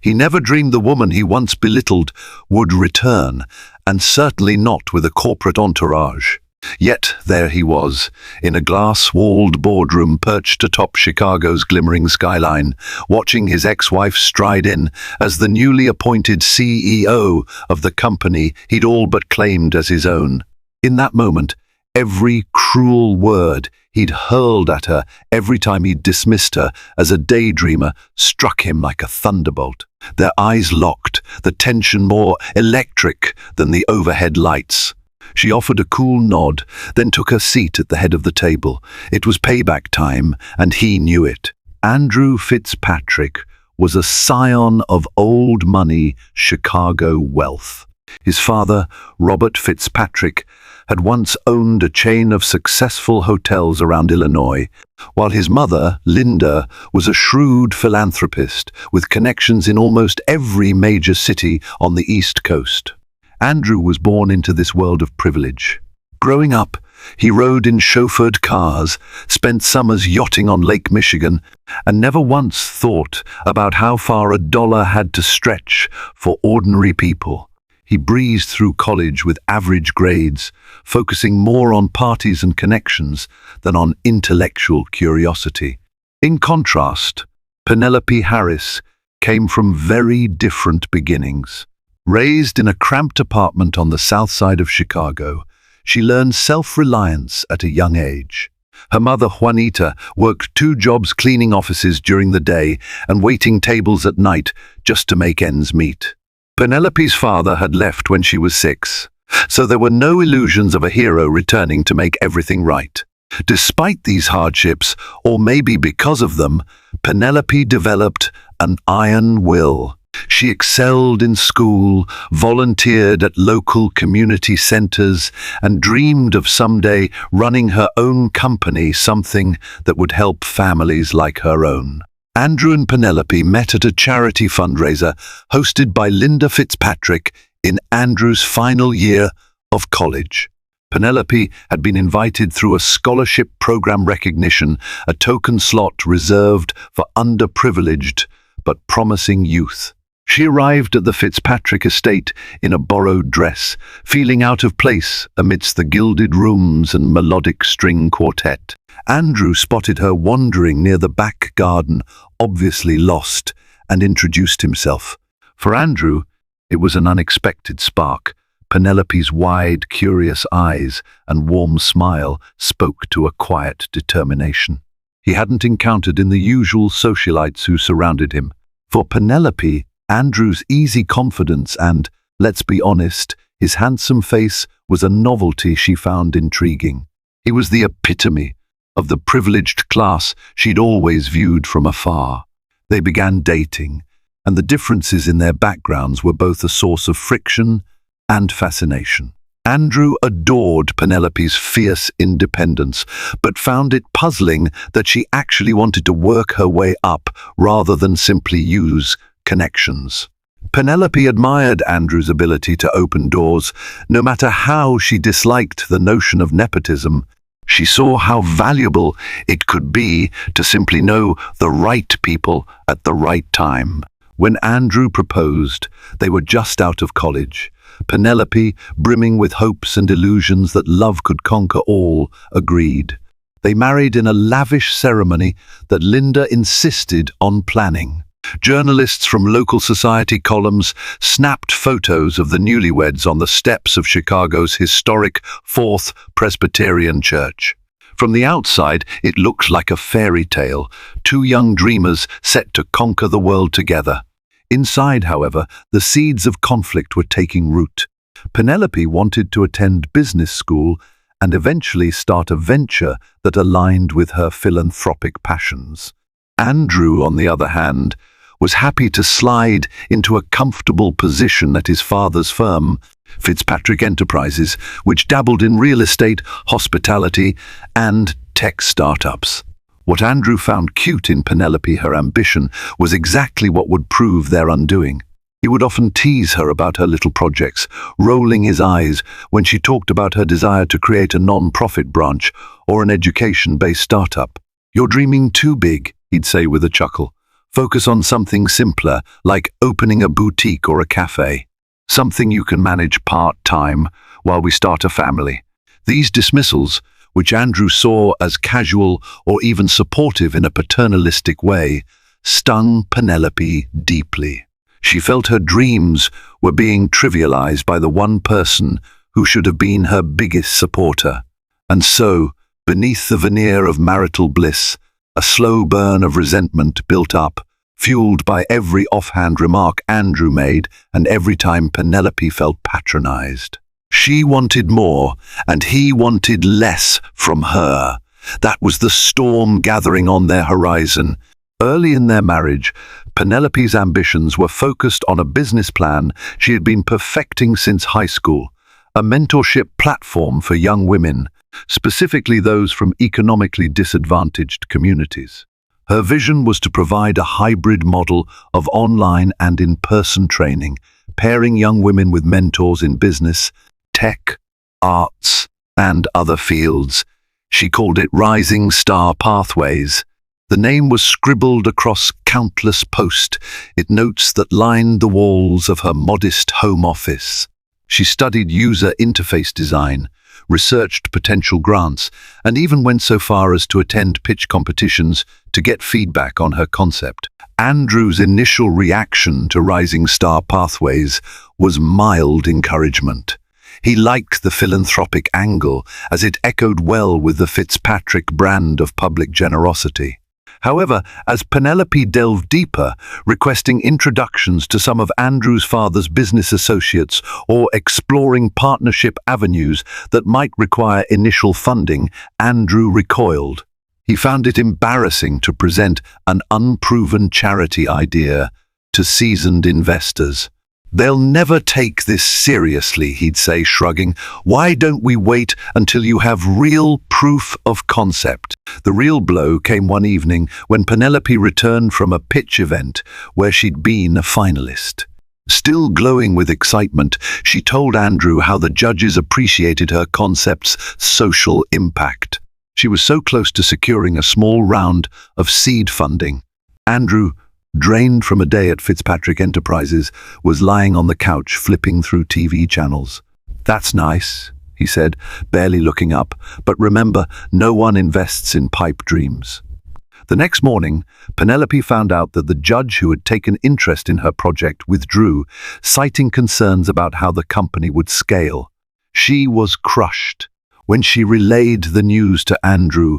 He never dreamed the woman he once belittled would return, and certainly not with a corporate entourage. Yet there he was, in a glass-walled boardroom perched atop Chicago's glimmering skyline, watching his ex-wife stride in as the newly appointed CEO of the company he'd all but claimed as his own. In that moment, every cruel word he'd hurled at her, every time he'd dismissed her as a daydreamer, struck him like a thunderbolt. Their eyes locked, the tension more electric than the overhead lights. She offered a cool nod, then took her seat at the head of the table. It was payback time, and he knew it. Andrew Fitzpatrick was a scion of old money Chicago wealth. His father, Robert Fitzpatrick, had once owned a chain of successful hotels around Illinois, while his mother, Linda, was a shrewd philanthropist with connections in almost every major city on the East Coast. Andrew was born into this world of privilege. Growing up, he rode in chauffeured cars, spent summers yachting on Lake Michigan, and never once thought about how far a dollar had to stretch for ordinary people. He breezed through college with average grades, focusing more on parties and connections than on intellectual curiosity. In contrast, Penelope Harris came from very different beginnings. Raised in a cramped apartment on the south side of Chicago, she learned self-reliance at a young age. Her mother, Juanita, worked 2 jobs cleaning offices during the day and waiting tables at night just to make ends meet. Penelope's father had left when she was 6, so there were no illusions of a hero returning to make everything right. Despite these hardships, or maybe because of them, Penelope developed an iron will. She excelled in school, volunteered at local community centers, and dreamed of someday running her own company, something that would help families like her own. Andrew and Penelope met at a charity fundraiser hosted by Linda Fitzpatrick in Andrew's final year of college. Penelope had been invited through a scholarship program recognition, a token slot reserved for underprivileged but promising youth. She arrived at the Fitzpatrick estate in a borrowed dress, feeling out of place amidst the gilded rooms and melodic string quartet. Andrew spotted her wandering near the back garden, obviously lost, and introduced himself. For Andrew, it was an unexpected spark. Penelope's wide, curious eyes and warm smile spoke to a quiet determination he hadn't encountered in the usual socialites who surrounded him. For Penelope, Andrew's easy confidence and, let's be honest, his handsome face was a novelty she found intriguing. He was the epitome of the privileged class she'd always viewed from afar. They began dating, and the differences in their backgrounds were both a source of friction and fascination. Andrew adored Penelope's fierce independence, but found it puzzling that she actually wanted to work her way up rather than simply use connections. Penelope admired Andrew's ability to open doors. No matter how she disliked the notion of nepotism, she saw how valuable it could be to simply know the right people at the right time. When Andrew proposed, they were just out of college. Penelope, brimming with hopes and illusions that love could conquer all, agreed. They married in a lavish ceremony that Linda insisted on planning. Journalists from local society columns snapped photos of the newlyweds on the steps of Chicago's historic Fourth Presbyterian Church. From the outside, it looked like a fairy tale, 2 young dreamers set to conquer the world together. Inside, however, the seeds of conflict were taking root. Penelope wanted to attend business school and eventually start a venture that aligned with her philanthropic passions. Andrew, on the other hand, was happy to slide into a comfortable position at his father's firm, Fitzpatrick Enterprises, which dabbled in real estate, hospitality, and tech startups. What Andrew found cute in Penelope, her ambition, was exactly what would prove their undoing. He would often tease her about her little projects, rolling his eyes when she talked about her desire to create a non-profit branch or an education-based startup. "You're dreaming too big," he'd say with a chuckle. Focus on something simpler, like opening a boutique or a cafe. Something you can manage part-time while we start a family. These dismissals, which Andrew saw as casual or even supportive in a paternalistic way, stung Penelope deeply. She felt her dreams were being trivialized by the one person who should have been her biggest supporter. And so, beneath the veneer of marital bliss, a slow burn of resentment built up, fueled by every offhand remark Andrew made and every time Penelope felt patronized. She wanted more, and he wanted less from her. That was the storm gathering on their horizon. Early in their marriage, Penelope's ambitions were focused on a business plan she had been perfecting since high school, a mentorship platform for young women, specifically those from economically disadvantaged communities. Her vision was to provide a hybrid model of online and in-person training, pairing young women with mentors in business, tech, arts, and other fields. She called it Rising Star Pathways. The name was scribbled across countless posts, its notes that lined the walls of her modest home office. She studied user interface design, researched potential grants, and even went so far as to attend pitch competitions to get feedback on her concept. Andrew's initial reaction to Rising Star Pathways was mild encouragement. He liked the philanthropic angle, as it echoed well with the Fitzpatrick brand of public generosity. However, as Penelope delved deeper, requesting introductions to some of Andrew's father's business associates or exploring partnership avenues that might require initial funding, Andrew recoiled. He found it embarrassing to present an unproven charity idea to seasoned investors. "They'll never take this seriously," he'd say, shrugging. "Why don't we wait until you have real proof of concept?" The real blow came one evening when Penelope returned from a pitch event where she'd been a finalist. Still glowing with excitement, she told Andrew how the judges appreciated her concept's social impact. She was so close to securing a small round of seed funding. Andrew, drained from a day at Fitzpatrick Enterprises, was lying on the couch flipping through TV channels. "That's nice," he said, barely looking up, "but remember, no one invests in pipe dreams." The next morning, Penelope found out that the judge who had taken interest in her project withdrew, citing concerns about how the company would scale. She was crushed. When she relayed the news to Andrew,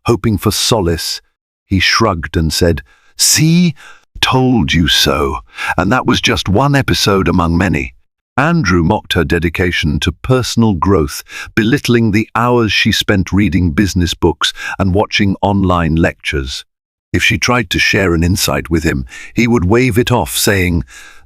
hoping for solace, he shrugged and said, "See? Told you so." And that was just one episode among many. Andrew mocked her dedication to personal growth, belittling the hours she spent reading business books and watching online lectures. If she tried to share an insight with him, he would wave it off, saying,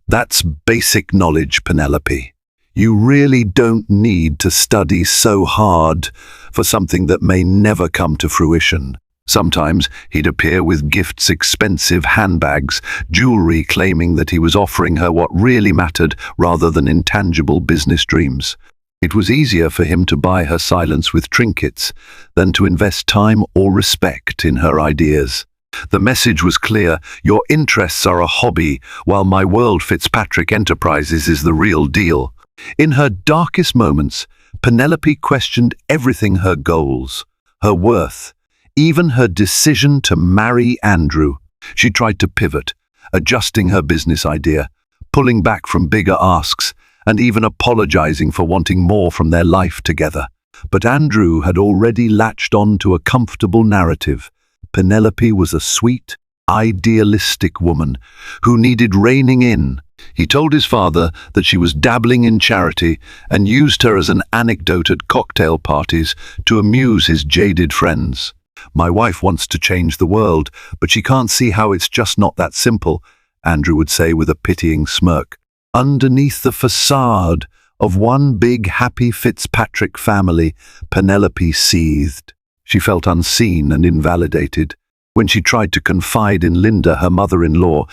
"That's basic knowledge, Penelope. You really don't need to study so hard for something that may never come to fruition." Sometimes he'd appear with gifts, expensive handbags, jewelry, claiming that he was offering her what really mattered rather than intangible business dreams. It was easier for him to buy her silence with trinkets than to invest time or respect in her ideas. The message was clear: your interests are a hobby, while my world Fitzpatrick Enterprises is the real deal. In her darkest moments, Penelope questioned everything: her goals, her worth, even her decision to marry Andrew. She tried to pivot, adjusting her business idea, pulling back from bigger asks, and even apologizing for wanting more from their life together. But Andrew had already latched on to a comfortable narrative. Penelope was a sweet, idealistic woman who needed reining in. He told his father that she was dabbling in charity and used her as an anecdote at cocktail parties to amuse his jaded friends. "My wife wants to change the world, but she can't see how it's just not that simple," Andrew would say with a pitying smirk. Underneath the facade of one big happy Fitzpatrick family, Penelope seethed. She felt unseen and invalidated. When she tried to confide in Linda, her mother-in-law,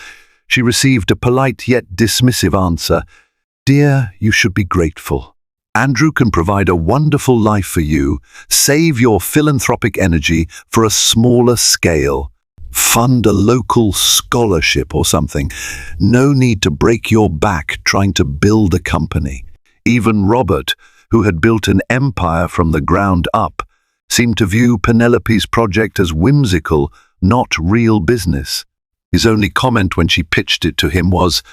she received a polite yet dismissive answer: "Dear, you should be grateful. Andrew can provide a wonderful life for you. Save your philanthropic energy for a smaller scale." Fund a local scholarship or something. No need to break your back trying to build a company. Even Robert, who had built an empire from the ground up, seemed to view Penelope's project as whimsical, not real business. His only comment when she pitched it to him was,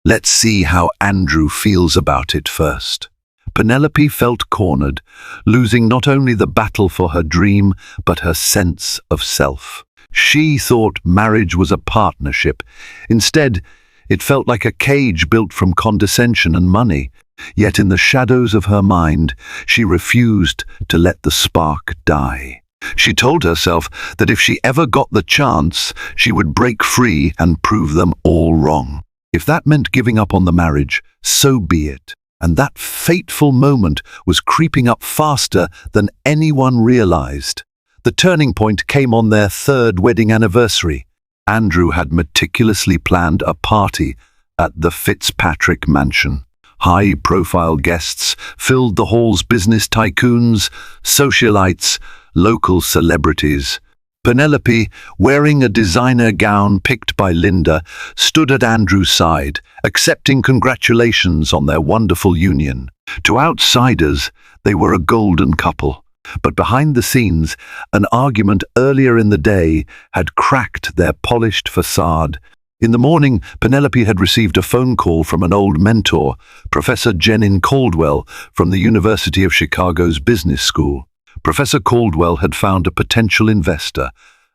"Let's see how Andrew feels about it first." Penelope felt cornered, losing not only the battle for her dream, but her sense of self. She thought marriage was a partnership. Instead, it felt like a cage built from condescension and money. Yet in the shadows of her mind, she refused to let the spark die. She told herself that if she ever got the chance, she would break free and prove them all wrong. If that meant giving up on the marriage, so be it. And that fateful moment was creeping up faster than anyone realized. The turning point came on their third wedding anniversary. Andrew had meticulously planned a party at the Fitzpatrick mansion. High-profile guests filled the hall's business tycoons, socialites, local celebrities. Penelope, wearing a designer gown picked by Linda, stood at Andrew's side, accepting congratulations on their wonderful union. To outsiders, they were a golden couple. But behind the scenes, an argument earlier in the day had cracked their polished facade. In the morning, Penelope had received a phone call from an old mentor, Professor Jenin Caldwell from the University of Chicago's Business School. Professor Caldwell had found a potential investor,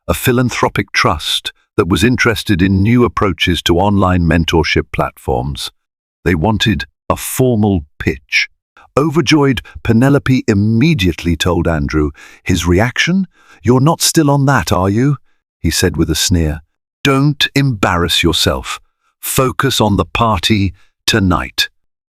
a philanthropic trust that was interested in new approaches to online mentorship platforms. They wanted a formal pitch. Overjoyed, Penelope immediately told Andrew. His reaction? "You're not still on that, are you?" he said with a sneer. "Don't embarrass yourself. Focus on the party tonight.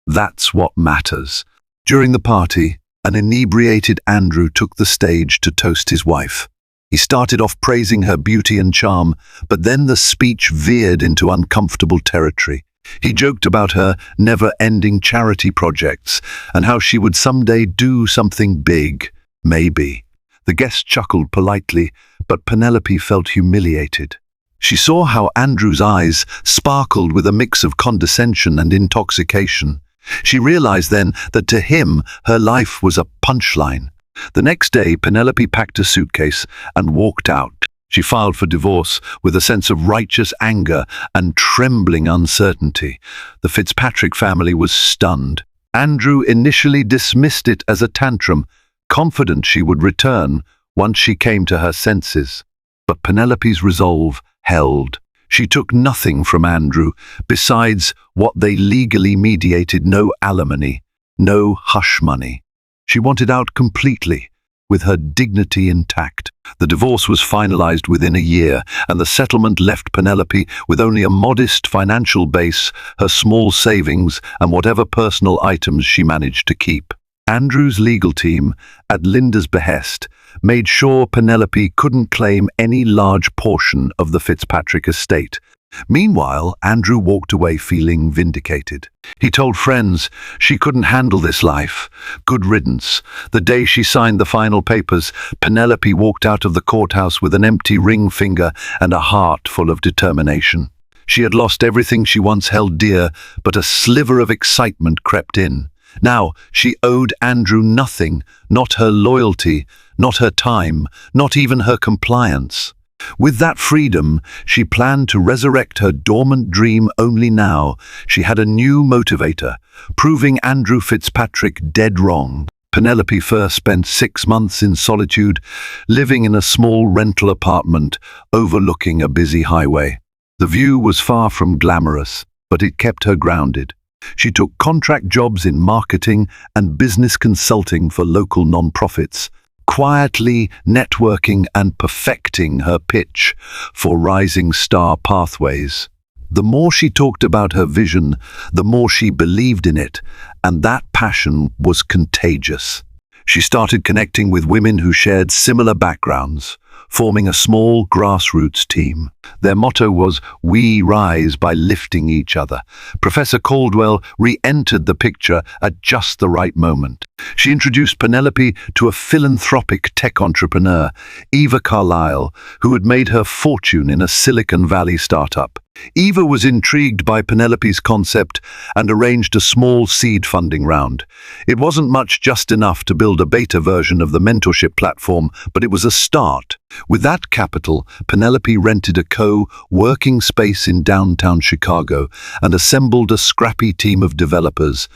That's what matters." During the party, an inebriated Andrew took the stage to toast his wife. He started off praising her beauty and charm, but then the speech veered into uncomfortable territory. He joked about her never-ending charity projects and how she would someday do something big, maybe. The guest chuckled politely, but Penelope felt humiliated. She saw how Andrew's eyes sparkled with a mix of condescension and intoxication. She realized then that to him, her life was a punchline. The next day, Penelope packed a suitcase and walked out. She filed for divorce with a sense of righteous anger and trembling uncertainty. The Fitzpatrick family was stunned. Andrew initially dismissed it as a tantrum, confident she would return once she came to her senses. But Penelope's resolve held. She took nothing from Andrew besides what they legally mediated: no alimony, no hush money. She wanted out completely, with her dignity intact. The divorce was finalized within a year, and the settlement left Penelope with only a modest financial base, her small savings, and whatever personal items she managed to keep. Andrew's legal team, at Linda's behest, made sure Penelope couldn't claim any large portion of the Fitzpatrick estate. Meanwhile, Andrew walked away feeling vindicated. He told friends she couldn't handle this life. Good riddance. The day she signed the final papers, Penelope walked out of the courthouse with an empty ring finger and a heart full of determination. She had lost everything she once held dear, but a sliver of excitement crept in. Now, she owed Andrew nothing, not her loyalty, not her time, not even her compliance. With that freedom, she planned to resurrect her dormant dream. Only now she had a new motivator, proving Andrew Fitzpatrick dead wrong. Penelope first spent 6 months in solitude, living in a small rental apartment overlooking a busy highway. The view was far from glamorous, but it kept her grounded. She took contract jobs in marketing and business consulting for local non-profits, quietly networking and perfecting her pitch for rising star pathways. The more she talked about her vision, the more she believed in it, and that passion was contagious. She started connecting with women who shared similar backgrounds, forming a small grassroots team. Their motto was, "We rise by lifting each other." Professor Caldwell re-entered the picture at just the right moment. She introduced Penelope to a philanthropic tech entrepreneur, Eva Carlyle, who had made her fortune in a Silicon Valley startup. Eva was intrigued by Penelope's concept and arranged a small seed funding round. It wasn't much, just enough to build a beta version of the mentorship platform, but it was a start. With that capital, Penelope rented a co-working space in downtown Chicago and assembled a scrappy team of developers,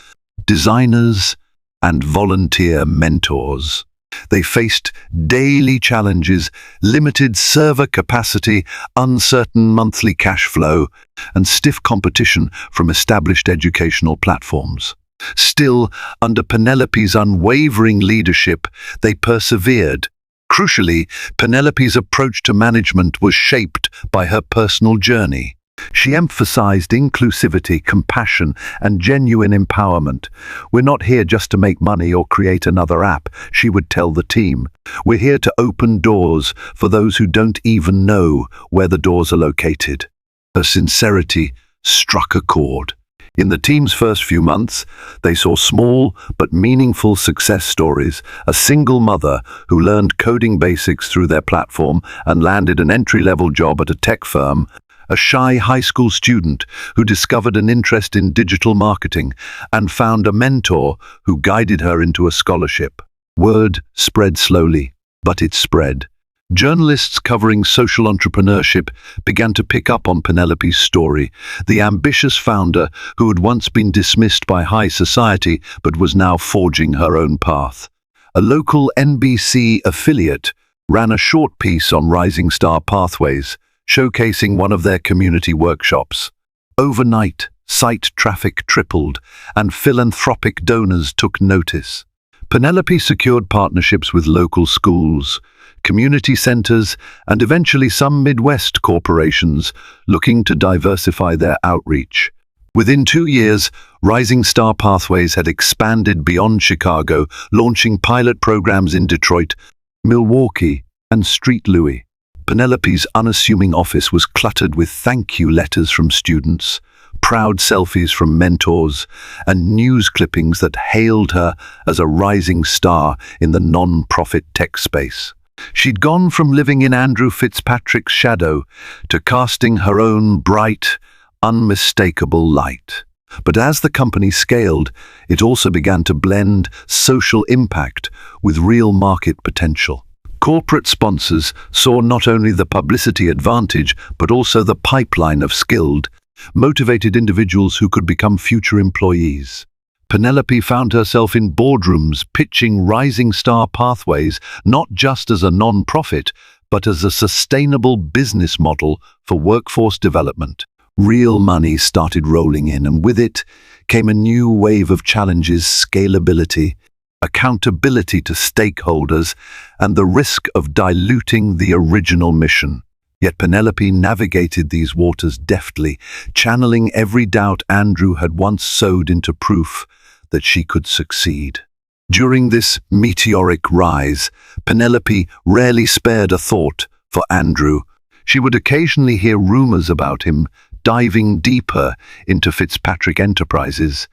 designers, and volunteer mentors. They faced daily challenges, limited server capacity, uncertain monthly cash flow, and stiff competition from established educational platforms. Still, under Penelope's unwavering leadership, they persevered. Crucially, Penelope's approach to management was shaped by her personal journey. She emphasized inclusivity, compassion, and genuine empowerment. "We're not here just to make money or create another app," she would tell the team. "We're here to open doors for those who don't even know where the doors are located." Her sincerity struck a chord. In the team's first few months, they saw small but meaningful success stories. A single mother who learned coding basics through their platform and landed an entry-level job at a tech firm. A shy high school student who discovered an interest in digital marketing and found a mentor who guided her into a scholarship. Word spread slowly, but it spread. Journalists covering social entrepreneurship began to pick up on Penelope's story, the ambitious founder who had once been dismissed by high society but was now forging her own path. A local NBC affiliate ran a short piece on Rising Star Pathways, showcasing one of their community workshops. Overnight, site traffic tripled, and philanthropic donors took notice. Penelope secured partnerships with local schools, community centers, and eventually some Midwest corporations looking to diversify their outreach. Within 2 years, Rising Star Pathways had expanded beyond Chicago, launching pilot programs in Detroit, Milwaukee, and St. Louis. Penelope's unassuming office was cluttered with thank you letters from students, proud selfies from mentors, and news clippings that hailed her as a rising star in the non-profit tech space. She'd gone from living in Andrew Fitzpatrick's shadow to casting her own bright, unmistakable light. But as the company scaled, it also began to blend social impact with real market potential. Corporate sponsors saw not only the publicity advantage, but also the pipeline of skilled, motivated individuals who could become future employees. Penelope found herself in boardrooms pitching Rising Star Pathways not just as a non-profit, but as a sustainable business model for workforce development. Real money started rolling in, and with it came a new wave of challenges: scalability, accountability to stakeholders, and the risk of diluting the original mission. Yet Penelope navigated these waters deftly, channeling every doubt Andrew had once sowed into proof that she could succeed. During this meteoric rise, Penelope rarely spared a thought for Andrew. She would occasionally hear rumors about him diving deeper into Fitzpatrick Enterprises,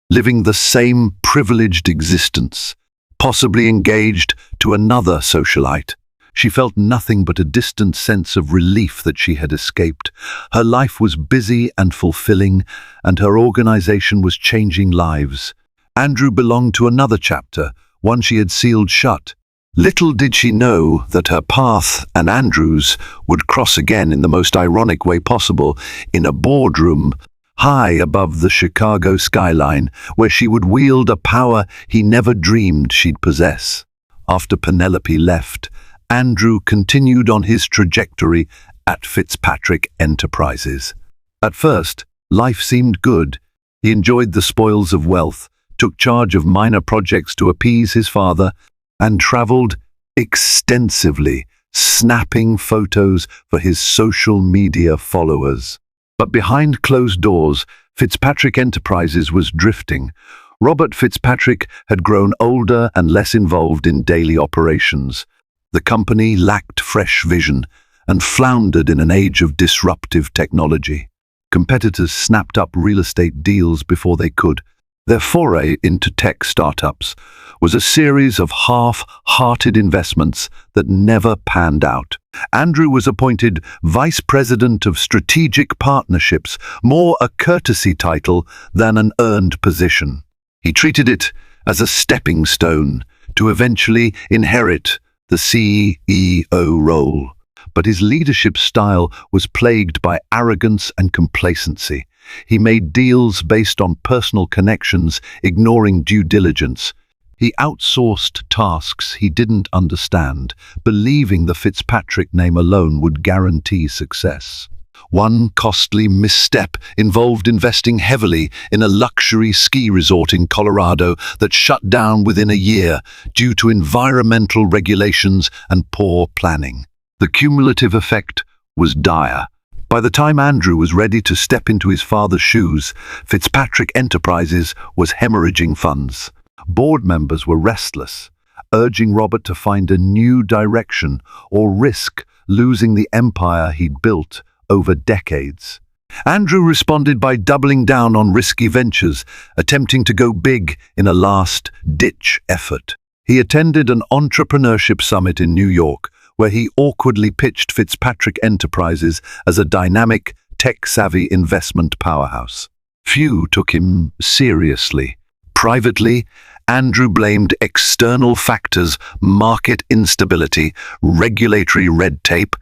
living the same privileged existence, possibly engaged to another socialite. She felt nothing but a distant sense of relief that she had escaped. Her life was busy and fulfilling, and her organization was changing lives. Andrew belonged to another chapter, one she had sealed shut. Little did she know that her path and Andrew's would cross again in the most ironic way possible, in a boardroom high above the Chicago skyline, where she would wield a power he never dreamed she'd possess. After Penelope left, Andrew continued on his trajectory at Fitzpatrick Enterprises. At first, life seemed good. He enjoyed the spoils of wealth, took charge of minor projects to appease his father, and traveled extensively, snapping photos for his social media followers. But behind closed doors, Fitzpatrick Enterprises was drifting. Robert Fitzpatrick had grown older and less involved in daily operations. The company lacked fresh vision and floundered in an age of disruptive technology. Competitors snapped up real estate deals before they could. Their foray into tech startups was a series of half-hearted investments that never panned out. Andrew was appointed Vice President of Strategic Partnerships, more a courtesy title than an earned position. He treated it as a stepping stone to eventually inherit the CEO role. But his leadership style was plagued by arrogance and complacency. He made deals based on personal connections, ignoring due diligence. He outsourced tasks he didn't understand, believing the Fitzpatrick name alone would guarantee success. One costly misstep involved investing heavily in a luxury ski resort in Colorado that shut down within a year due to environmental regulations and poor planning. The cumulative effect was dire. By the time Andrew was ready to step into his father's shoes, Fitzpatrick Enterprises was hemorrhaging funds. Board members were restless, urging Robert to find a new direction or risk losing the empire he'd built over decades. Andrew responded by doubling down on risky ventures, attempting to go big in a last-ditch effort. He attended an entrepreneurship summit in New York, where he awkwardly pitched Fitzpatrick Enterprises as a dynamic, tech-savvy investment powerhouse. Few took him seriously. Privately, Andrew blamed external factors, market instability, regulatory red tape,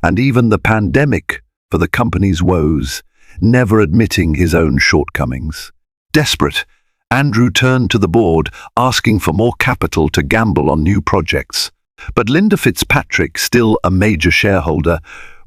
and even the pandemic for the company's woes, never admitting his own shortcomings. Desperate, Andrew turned to the board, asking for more capital to gamble on new projects. But Linda Fitzpatrick, still a major shareholder,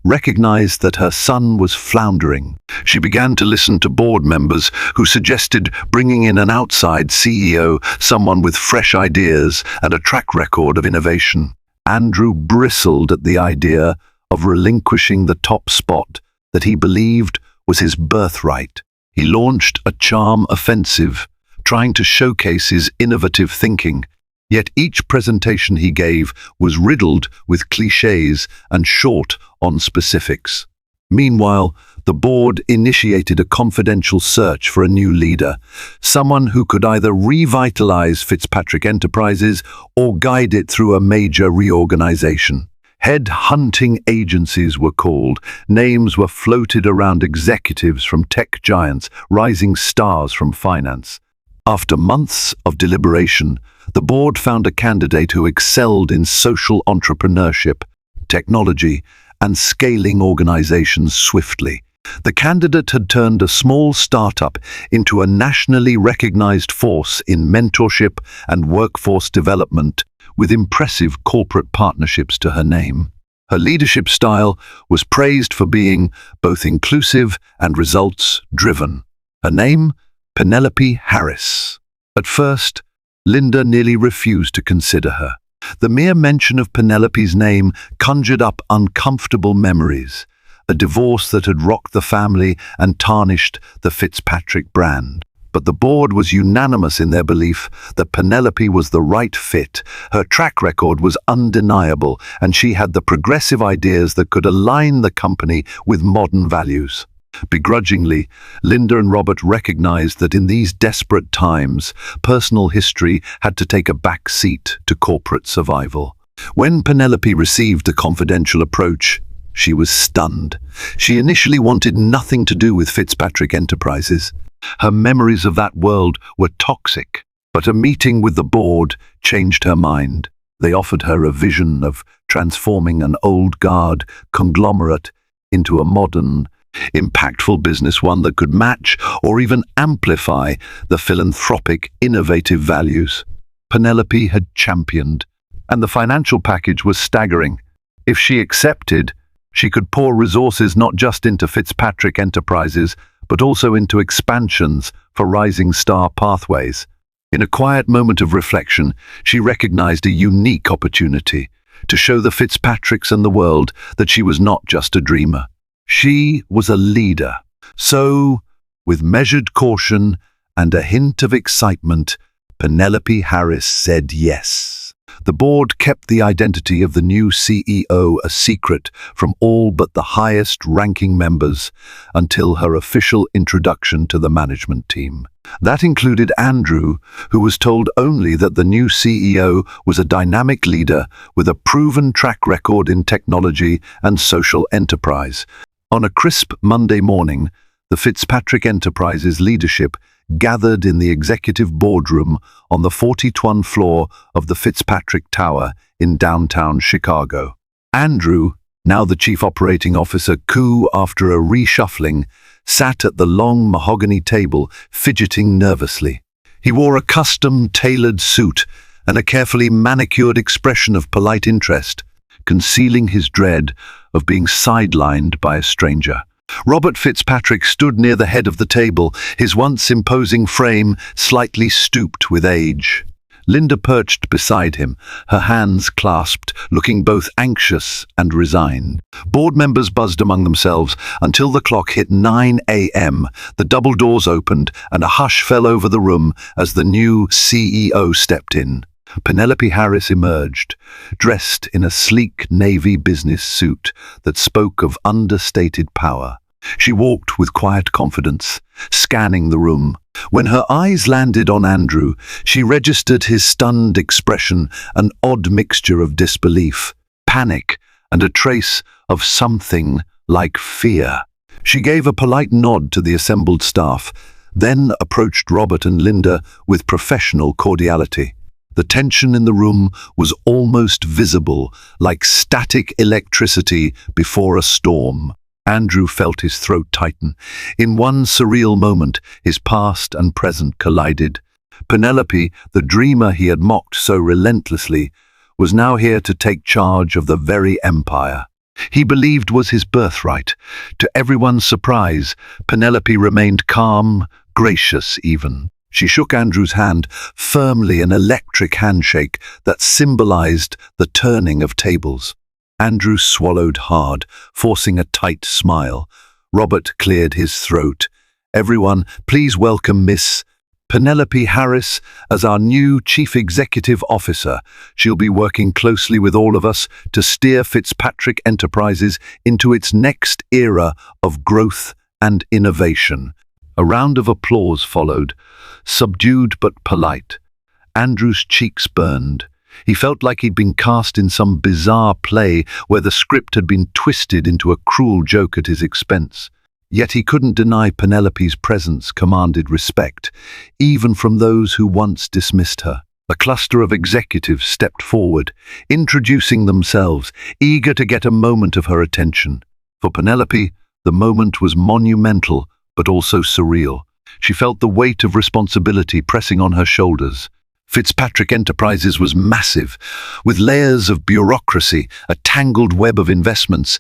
recognized that her son was floundering. She began to listen to board members who suggested bringing in an outside CEO, someone with fresh ideas and a track record of innovation. Andrew bristled at the idea of relinquishing the top spot that he believed was his birthright. He launched a charm offensive, trying to showcase his innovative thinking. Yet each presentation he gave was riddled with clichés and short on specifics. Meanwhile, the board initiated a confidential search for a new leader, someone who could either revitalize Fitzpatrick Enterprises or guide it through a major reorganization. Head-hunting agencies were called, names were floated around executives from tech giants, rising stars from finance. After months of deliberation, the board found a candidate who excelled in social entrepreneurship, technology, and scaling organizations swiftly. The candidate had turned a small startup into a nationally recognized force in mentorship and workforce development, with impressive corporate partnerships to her name. Her leadership style was praised for being both inclusive and results-driven. Her name? Penelope Harris. At first, Linda nearly refused to consider her. The mere mention of Penelope's name conjured up uncomfortable memories, a divorce that had rocked the family and tarnished the Fitzpatrick brand. But the board was unanimous in their belief that Penelope was the right fit. Her track record was undeniable, and she had the progressive ideas that could align the company with modern values. Begrudgingly, Linda and Robert recognized that in these desperate times, personal history had to take a back seat to corporate survival. When Penelope received the confidential approach, she was stunned. She initially wanted nothing to do with Fitzpatrick Enterprises. Her memories of that world were toxic, but a meeting with the board changed her mind. They offered her a vision of transforming an old guard conglomerate into a modern, impactful business, one that could match or even amplify the philanthropic, innovative values Penelope had championed. And the financial package was staggering. If she accepted, she could pour resources not just into Fitzpatrick Enterprises, but also into expansions for Rising Star Pathways. In a quiet moment of reflection, she recognized a unique opportunity to show the Fitzpatricks and the world that she was not just a dreamer. She was a leader. So, with measured caution and a hint of excitement, Penelope Harris said yes. The board kept the identity of the new CEO a secret from all but the highest-ranking members until her official introduction to the management team. That included Andrew, who was told only that the new CEO was a dynamic leader with a proven track record in technology and social enterprise. On a crisp Monday morning, the Fitzpatrick Enterprises leadership gathered in the executive boardroom on the 42nd floor of the Fitzpatrick Tower in downtown Chicago. Andrew, now the chief operating officer, after a reshuffling, sat at the long mahogany table, fidgeting nervously. He wore a custom-tailored suit and a carefully manicured expression of polite interest, concealing his dread of being sidelined by a stranger. Robert Fitzpatrick stood near the head of the table, his once imposing frame slightly stooped with age. Linda perched beside him, her hands clasped, looking both anxious and resigned. Board members buzzed among themselves until the clock hit 9 a.m. The double doors opened and a hush fell over the room as the new CEO stepped in. Penelope Harris emerged, dressed in a sleek navy business suit that spoke of understated power. She walked with quiet confidence, scanning the room. When her eyes landed on Andrew, she registered his stunned expression, an odd mixture of disbelief, panic, and a trace of something like fear. She gave a polite nod to the assembled staff, then approached Robert and Linda with professional cordiality. The tension in the room was almost visible, like static electricity before a storm. Andrew felt his throat tighten. In one surreal moment, his past and present collided. Penelope, the dreamer he had mocked so relentlessly, was now here to take charge of the very empire he believed was his birthright. To everyone's surprise, Penelope remained calm, gracious even. She shook Andrew's hand firmly, an electric handshake that symbolized the turning of tables. Andrew swallowed hard, forcing a tight smile. Robert cleared his throat. "Everyone, please welcome Miss Penelope Harris as our new Chief Executive Officer. She'll be working closely with all of us to steer Fitzpatrick Enterprises into its next era of growth and innovation." A round of applause followed, subdued but polite. Andrew's cheeks burned. He felt like he'd been cast in some bizarre play where the script had been twisted into a cruel joke at his expense. Yet he couldn't deny Penelope's presence commanded respect, even from those who once dismissed her. A cluster of executives stepped forward, introducing themselves, eager to get a moment of her attention. For Penelope, the moment was monumental, but also surreal. She felt the weight of responsibility pressing on her shoulders. Fitzpatrick Enterprises was massive, with layers of bureaucracy, a tangled web of investments,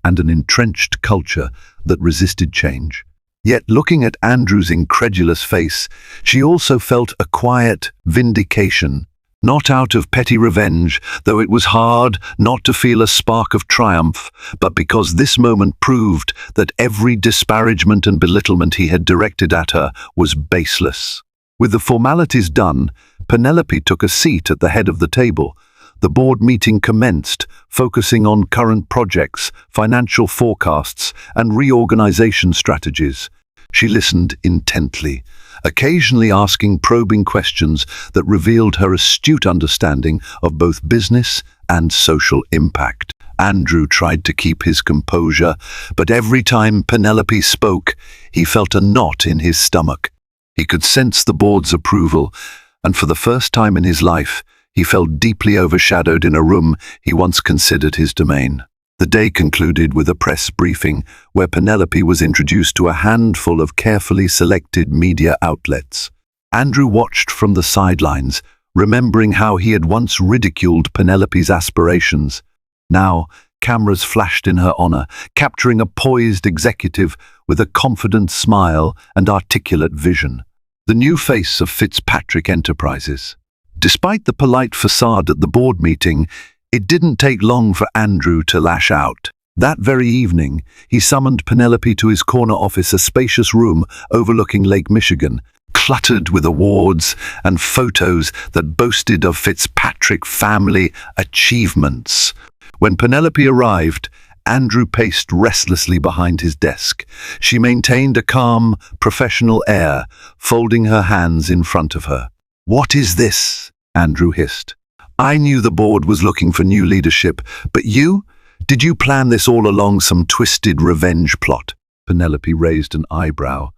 and an entrenched culture that resisted change. Yet looking at Andrew's incredulous face, she also felt a quiet vindication, not out of petty revenge, though it was hard not to feel a spark of triumph, but because this moment proved that every disparagement and belittlement he had directed at her was baseless. With the formalities done, Penelope took a seat at the head of the table. The board meeting commenced, focusing on current projects, financial forecasts, and reorganization strategies. She listened intently, occasionally asking probing questions that revealed her astute understanding of both business and social impact. Andrew tried to keep his composure, but every time Penelope spoke, he felt a knot in his stomach. He could sense the board's approval, and for the first time in his life, he felt deeply overshadowed in a room he once considered his domain. The day concluded with a press briefing where Penelope was introduced to a handful of carefully selected media outlets. Andrew watched from the sidelines, remembering how he had once ridiculed Penelope's aspirations. Now, cameras flashed in her honor, capturing a poised executive with a confident smile and articulate vision. The new face of Fitzpatrick Enterprises. Despite the polite facade at the board meeting, it didn't take long for Andrew to lash out. That very evening, he summoned Penelope to his corner office, a spacious room overlooking Lake Michigan. cluttered with awards and photos that boasted of Fitzpatrick family achievements. When Penelope arrived, Andrew paced restlessly behind his desk. She maintained a calm, professional air, folding her hands in front of her. "What is this?" Andrew hissed. "I knew the board was looking for new leadership, but you? Did you plan this all along some twisted revenge plot?" Penelope raised an eyebrow.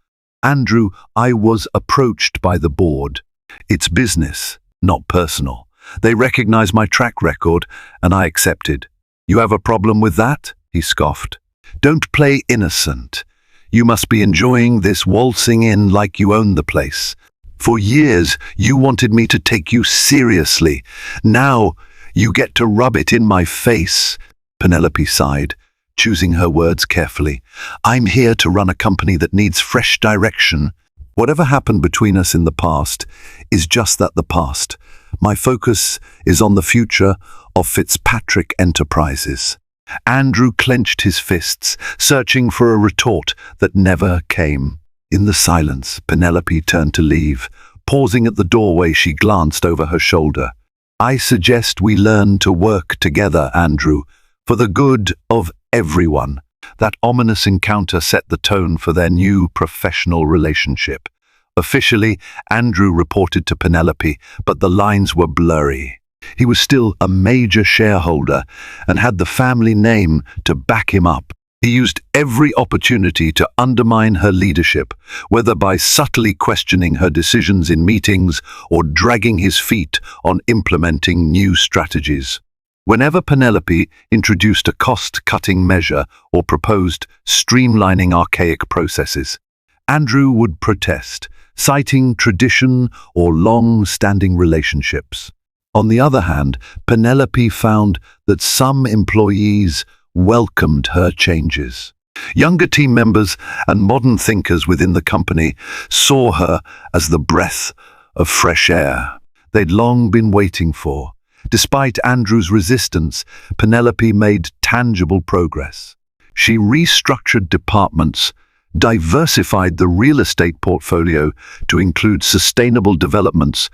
"Andrew, I was approached by the board. It's business, not personal. They recognize my track record, and I accepted. You have a problem with that?" He scoffed. "Don't play innocent. You must be enjoying this waltzing in like you own the place. For years, you wanted me to take you seriously. Now, you get to rub it in my face." Penelope sighed, choosing her words carefully. "I'm here to run a company that needs fresh direction. Whatever happened between us in the past is just that, the past. My focus is on the future of Fitzpatrick Enterprises." Andrew clenched his fists, searching for a retort that never came. In the silence, Penelope turned to leave. Pausing at the doorway, she glanced over her shoulder. "I suggest we learn to work together, Andrew, for the good of everyone." That ominous encounter set the tone for their new professional relationship. Officially, Andrew reported to Penelope, but the lines were blurry. He was still a major shareholder and had the family name to back him up. He used every opportunity to undermine her leadership, whether by subtly questioning her decisions in meetings or dragging his feet on implementing new strategies. Whenever Penelope introduced a cost-cutting measure or proposed streamlining archaic processes, Andrew would protest, citing tradition or long-standing relationships. On the other hand, Penelope found that some employees welcomed her changes. Younger team members and modern thinkers within the company saw her as the breath of fresh air they'd long been waiting for. Despite Andrew's resistance, Penelope made tangible progress. She restructured departments, diversified the real estate portfolio to include sustainable developments,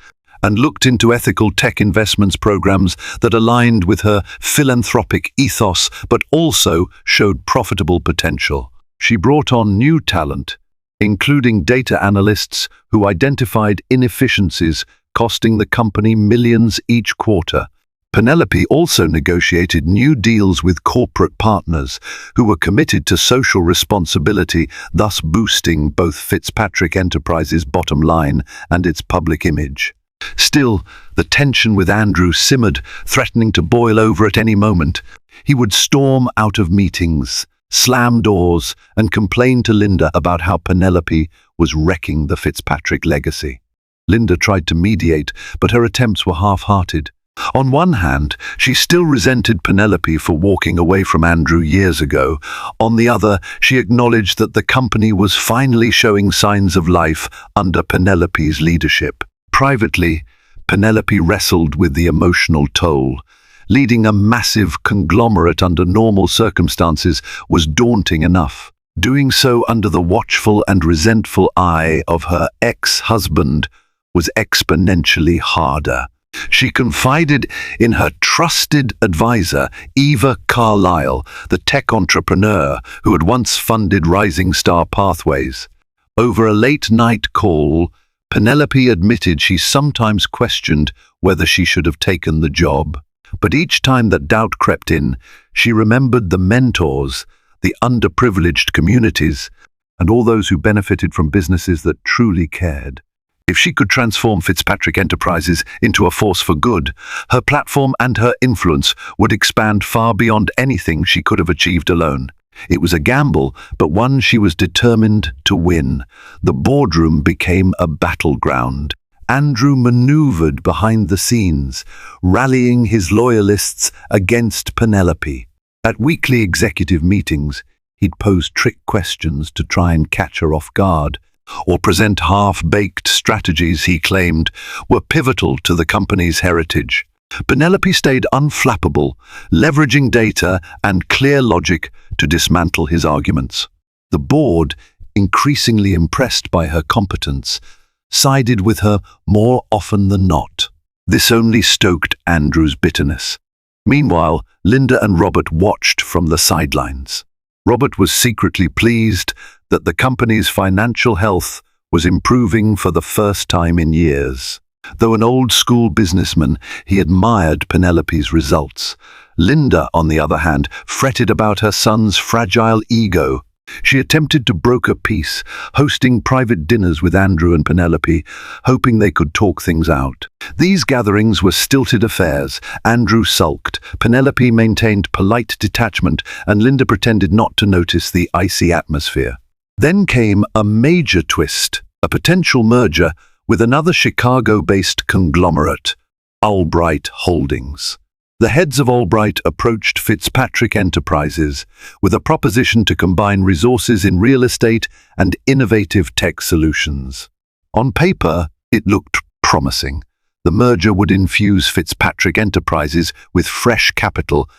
and looked into ethical tech investments programs that aligned with her philanthropic ethos but also showed profitable potential. She brought on new talent, including data analysts who identified inefficiencies costing the company millions each quarter. Penelope also negotiated new deals with corporate partners who were committed to social responsibility, thus boosting both Fitzpatrick Enterprises' bottom line and its public image. Still, the tension with Andrew simmered, threatening to boil over at any moment. He would storm out of meetings, slam doors, and complain to Linda about how Penelope was wrecking the Fitzpatrick legacy. Linda tried to mediate, but her attempts were half-hearted. On one hand, she still resented Penelope for walking away from Andrew years ago. On the other, she acknowledged that the company was finally showing signs of life under Penelope's leadership. Privately, Penelope wrestled with the emotional toll. Leading a massive conglomerate under normal circumstances was daunting enough. Doing so under the watchful and resentful eye of her ex-husband was exponentially harder. She confided in her trusted advisor, Eva Carlisle, the tech entrepreneur who had once funded Rising Star Pathways. Over a late-night call, Penelope admitted she sometimes questioned whether she should have taken the job. But each time that doubt crept in, she remembered the mentors, the underprivileged communities, and all those who benefited from businesses that truly cared. If she could transform Fitzpatrick Enterprises into a force for good, her platform and her influence would expand far beyond anything she could have achieved alone. It was a gamble, but one she was determined to win. The boardroom became a battleground. Andrew maneuvered behind the scenes, rallying his loyalists against Penelope. At weekly executive meetings, he'd pose trick questions to try and catch her off guard, or present half-baked strategies he claimed were pivotal to the company's heritage. Penelope stayed unflappable, leveraging data and clear logic to dismantle his arguments. The board, increasingly impressed by her competence, sided with her more often than not. This only stoked Andrew's bitterness. Meanwhile, Linda and Robert watched from the sidelines. Robert was secretly pleased that the company's financial health was improving for the first time in years. Though an old-school businessman, he admired Penelope's results. Linda, on the other hand, fretted about her son's fragile ego. She attempted to broker peace, hosting private dinners with Andrew and Penelope, hoping they could talk things out. These gatherings were stilted affairs. Andrew sulked, Penelope maintained polite detachment, and Linda pretended not to notice the icy atmosphere. Then came a major twist, a potential merger with another Chicago-based conglomerate, Albright Holdings. The heads of Albright approached Fitzpatrick Enterprises with a proposition to combine resources in real estate and innovative tech solutions. On paper, it looked promising. The merger would infuse Fitzpatrick Enterprises with fresh capital,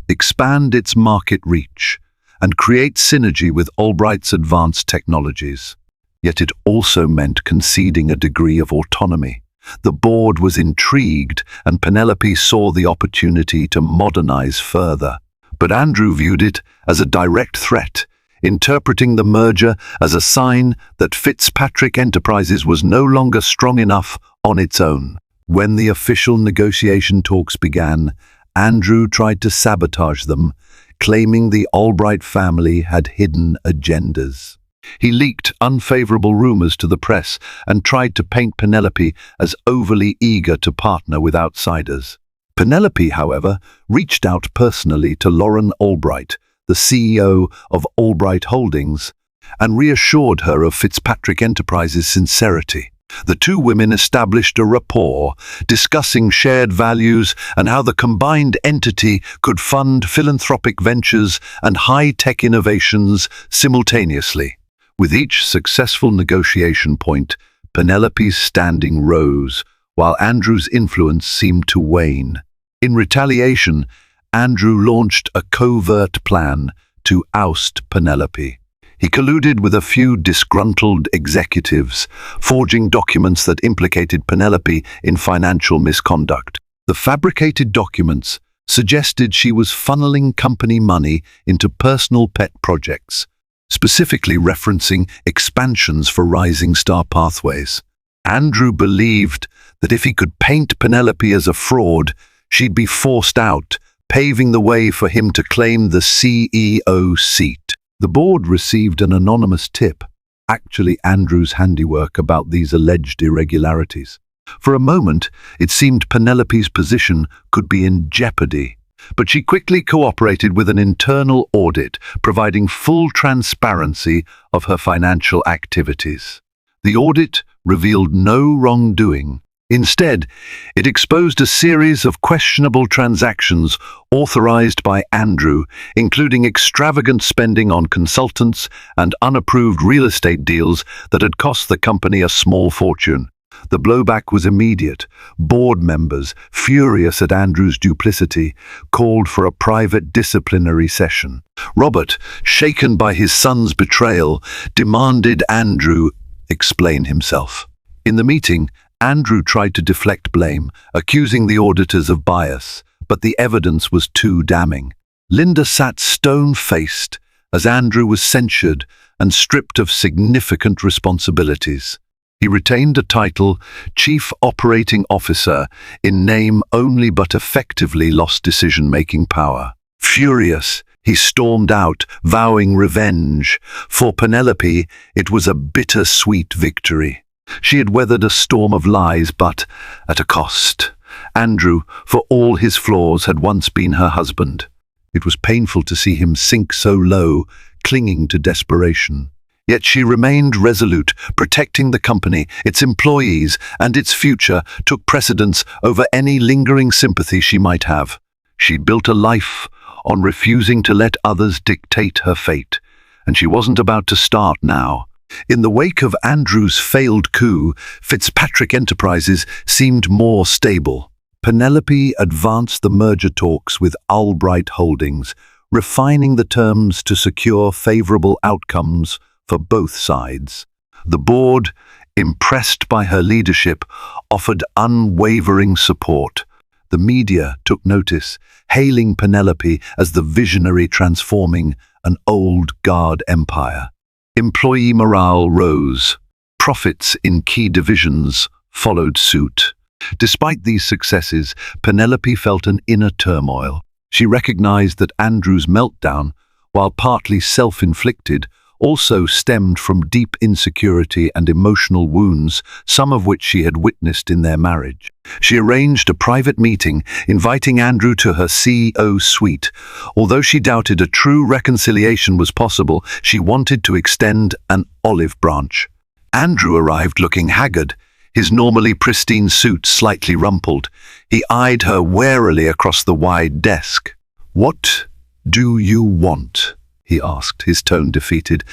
expand its market reach, and create synergy with Albright's advanced technologies. Yet it also meant conceding a degree of autonomy. The board was intrigued, and Penelope saw the opportunity to modernize further. But Andrew viewed it as a direct threat, interpreting the merger as a sign that Fitzpatrick Enterprises was no longer strong enough on its own. When the official negotiation talks began, Andrew tried to sabotage them, claiming the Albright family had hidden agendas. He leaked unfavorable rumors to the press and tried to paint Penelope as overly eager to partner with outsiders. Penelope, however, reached out personally to Lauren Albright, the CEO of Albright Holdings, and reassured her of Fitzpatrick Enterprises' sincerity. The two women established a rapport, discussing shared values and how the combined entity could fund philanthropic ventures and high-tech innovations simultaneously. With each successful negotiation point, Penelope's standing rose, while Andrew's influence seemed to wane. In retaliation, Andrew launched a covert plan to oust Penelope. He colluded with a few disgruntled executives, forging documents that implicated Penelope in financial misconduct. The fabricated documents suggested she was funneling company money into personal pet projects, specifically referencing expansions for Rising Star Pathways. Andrew believed that if he could paint Penelope as a fraud, she'd be forced out, paving the way for him to claim the CEO seat. The board received an anonymous tip, actually Andrew's handiwork, about these alleged irregularities. For a moment, it seemed Penelope's position could be in jeopardy, but she quickly cooperated with an internal audit, providing full transparency of her financial activities. The audit revealed no wrongdoing. Instead, it exposed a series of questionable transactions authorized by Andrew, including extravagant spending on consultants and unapproved real estate deals that had cost the company a small fortune. The blowback was immediate. Board members, furious at Andrew's duplicity, called for a private disciplinary session. Robert, shaken by his son's betrayal, demanded Andrew explain himself. In the meeting, Andrew tried to deflect blame, accusing the auditors of bias, but the evidence was too damning. Linda sat stone-faced as Andrew was censured and stripped of significant responsibilities. He retained a title, Chief Operating Officer, in name only, but effectively lost decision-making power. Furious, he stormed out, vowing revenge. For Penelope, it was a bitter-sweet victory. She had weathered a storm of lies, but at a cost. Andrew, for all his flaws, had once been her husband. It was painful to see him sink so low, clinging to desperation. Yet she remained resolute, protecting the company, its employees, and its future took precedence over any lingering sympathy she might have. She'd built a life on refusing to let others dictate her fate, and she wasn't about to start now. In the wake of Andrew's failed coup, Fitzpatrick Enterprises seemed more stable. Penelope advanced the merger talks with Albright Holdings, refining the terms to secure favorable outcomes for both sides. The board, impressed by her leadership, offered unwavering support. The media took notice, hailing Penelope as the visionary transforming an old guard empire. Employee morale rose. Profits in key divisions followed suit. Despite these successes, Penelope felt an inner turmoil. She recognized that Andrew's meltdown, while partly self-inflicted, also stemmed from deep insecurity and emotional wounds, some of which she had witnessed in their marriage. She arranged a private meeting, inviting Andrew to her CEO suite. Although she doubted a true reconciliation was possible, she wanted to extend an olive branch. Andrew arrived looking haggard, his normally pristine suit slightly rumpled. He eyed her warily across the wide desk. "What do you want?" he asked, his tone defeated.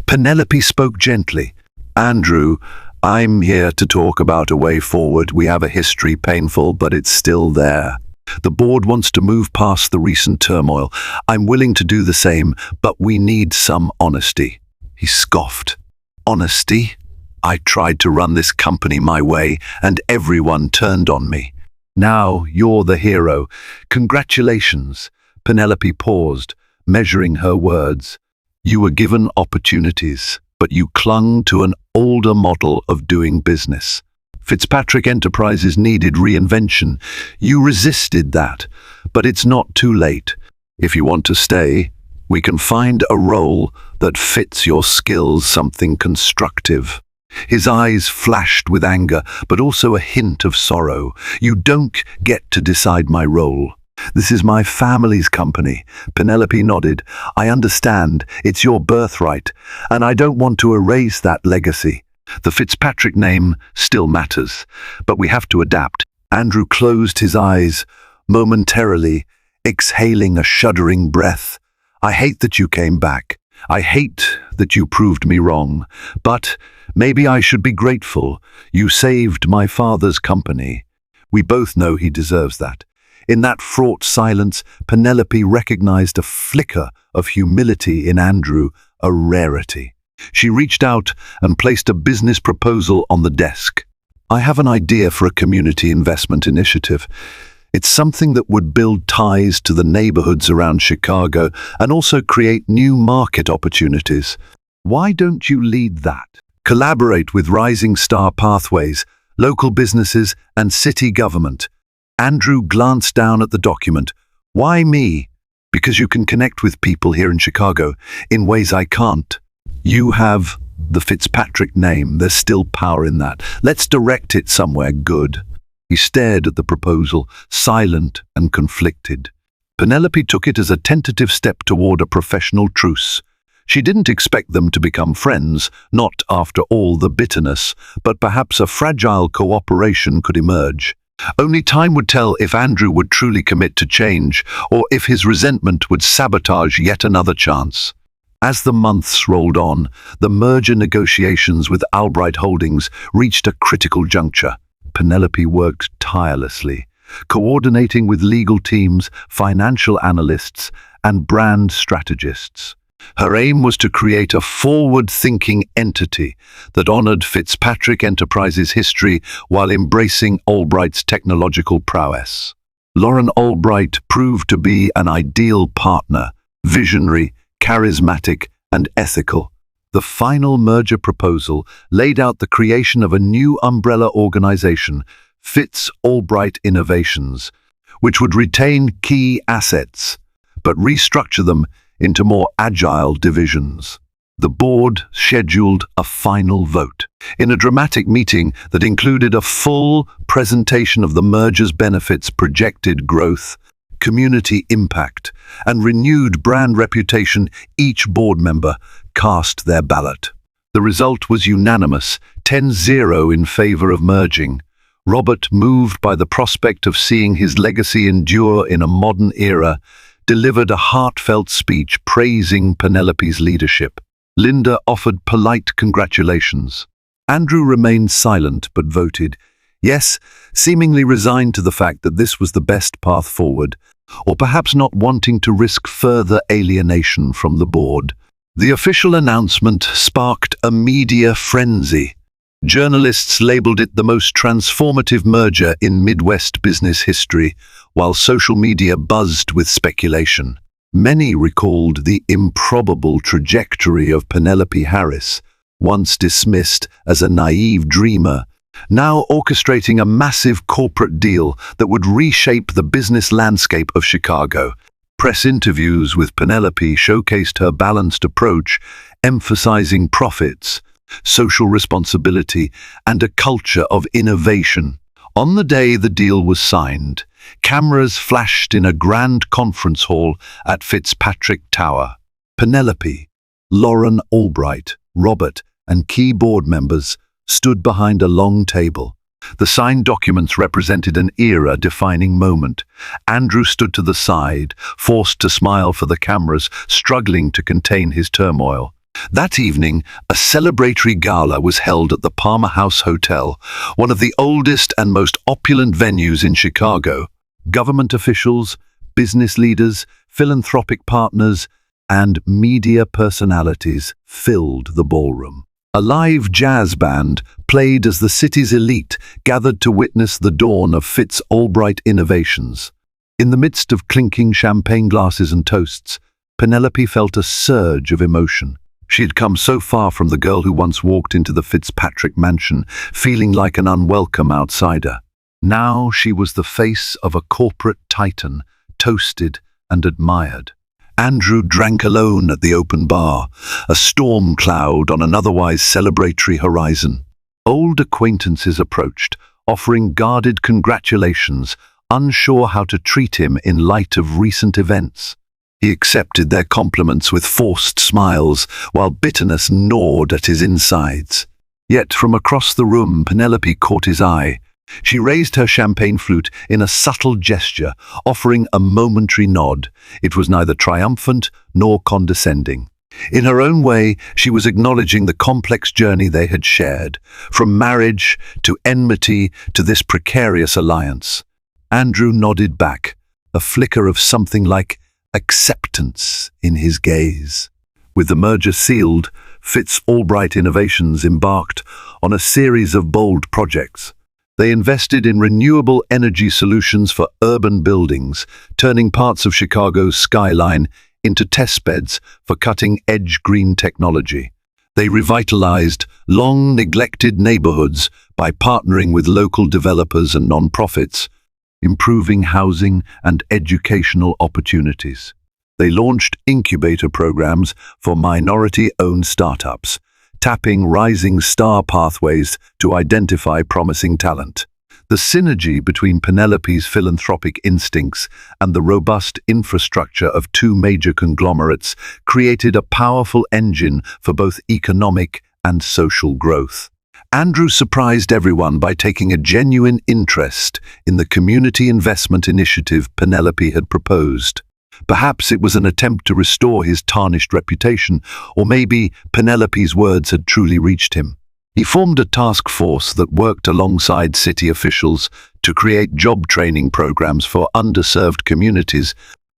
Penelope spoke gently. "Andrew, I'm here to talk about a way forward. We have a history, painful, but it's still there. The board wants to move past the recent turmoil. I'm willing to do the same, but we need some honesty." He scoffed. "Honesty? I tried to run this company my way, and everyone turned on me. Now you're the hero. Congratulations." Penelope paused, measuring her words. "You were given opportunities, but you clung to an older model of doing business. Fitzpatrick Enterprises needed reinvention. You resisted that, but it's not too late. If you want to stay, we can find a role that fits your skills, something constructive." His eyes flashed with anger, but also a hint of sorrow. "You don't get to decide my role. This is my family's company." Penelope nodded. "I understand. It's your birthright, and I don't want to erase that legacy. The Fitzpatrick name still matters, but we have to adapt." Andrew closed his eyes momentarily, exhaling a shuddering breath. "I hate that you came back. I hate that you proved me wrong, but maybe I should be grateful. You saved my father's company. We both know he deserves that." In that fraught silence, Penelope recognized a flicker of humility in Andrew, a rarity. She reached out and placed a business proposal on the desk. "I have an idea for a community investment initiative. It's something that would build ties to the neighborhoods around Chicago and also create new market opportunities. Why don't you lead that? Collaborate with Rising Star Pathways, local businesses, and city government." Andrew glanced down at the document. "Why me?" "Because you can connect with people here in Chicago in ways I can't. You have the Fitzpatrick name. There's still power in that. Let's direct it somewhere good." He stared at the proposal, silent and conflicted. Penelope took it as a tentative step toward a professional truce. She didn't expect them to become friends, not after all the bitterness, but perhaps a fragile cooperation could emerge. Only time would tell if Andrew would truly commit to change, or if his resentment would sabotage yet another chance. As the months rolled on, the merger negotiations with Albright Holdings reached a critical juncture. Penelope worked tirelessly, coordinating with legal teams, financial analysts, and brand strategists. Her aim was to create a forward-thinking entity that honored Fitzpatrick Enterprises' history while embracing Albright's technological prowess. Lauren Albright proved to be an ideal partner, visionary, charismatic, and ethical. The final merger proposal laid out the creation of a new umbrella organization, Fitz Albright Innovations, which would retain key assets, but restructure them into more agile divisions. The board scheduled a final vote. In a dramatic meeting that included a full presentation of the merger's benefits, projected growth, community impact, and renewed brand reputation, each board member cast their ballot. The result was unanimous, 10-0 in favor of merging. Robert, moved by the prospect of seeing his legacy endure in a modern era, delivered a heartfelt speech praising Penelope's leadership. Linda offered polite congratulations. Andrew remained silent but voted yes, seemingly resigned to the fact that this was the best path forward, or perhaps not wanting to risk further alienation from the board. The official announcement sparked a media frenzy. Journalists labeled it the most transformative merger in Midwest business history, while social media buzzed with speculation. Many recalled the improbable trajectory of Penelope Harris, once dismissed as a naive dreamer, now orchestrating a massive corporate deal that would reshape the business landscape of Chicago. Press interviews with Penelope showcased her balanced approach, emphasizing profits, social responsibility, and a culture of innovation. On the day the deal was signed, cameras flashed in a grand conference hall at Fitzpatrick Tower. Penelope, Lauren Albright, Robert, and key board members stood behind a long table. The signed documents represented an era-defining moment. Andrew stood to the side, forced to smile for the cameras, struggling to contain his turmoil. That evening, a celebratory gala was held at the Palmer House Hotel, one of the oldest and most opulent venues in Chicago. Government officials, business leaders, philanthropic partners, and media personalities filled the ballroom. A live jazz band played as the city's elite gathered to witness the dawn of Fitz Albright innovations. In the midst of clinking champagne glasses and toasts, Penelope felt a surge of emotion. She had come so far from the girl who once walked into the Fitzpatrick mansion, feeling like an unwelcome outsider. Now she was the face of a corporate titan, toasted and admired. Andrew drank alone at the open bar, a storm cloud on an otherwise celebratory horizon. Old acquaintances approached, offering guarded congratulations, unsure how to treat him in light of recent events. He accepted their compliments with forced smiles, while bitterness gnawed at his insides. Yet from across the room, Penelope caught his eye. She raised her champagne flute in a subtle gesture, offering a momentary nod. It was neither triumphant nor condescending. In her own way, she was acknowledging the complex journey they had shared, from marriage to enmity to this precarious alliance. Andrew nodded back, a flicker of something like acceptance in his gaze. With the merger sealed, Fitz Albright Innovations embarked on a series of bold projects. They invested in renewable energy solutions for urban buildings, turning parts of Chicago's skyline into testbeds for cutting-edge green technology. They revitalized long-neglected neighborhoods by partnering with local developers and nonprofits, improving housing and educational opportunities. They launched incubator programs for minority-owned startups, tapping rising star pathways to identify promising talent. The synergy between Penelope's philanthropic instincts and the robust infrastructure of two major conglomerates created a powerful engine for both economic and social growth. Andrew surprised everyone by taking a genuine interest in the community investment initiative Penelope had proposed. Perhaps it was an attempt to restore his tarnished reputation, or maybe Penelope's words had truly reached him. He formed a task force that worked alongside city officials to create job training programs for underserved communities,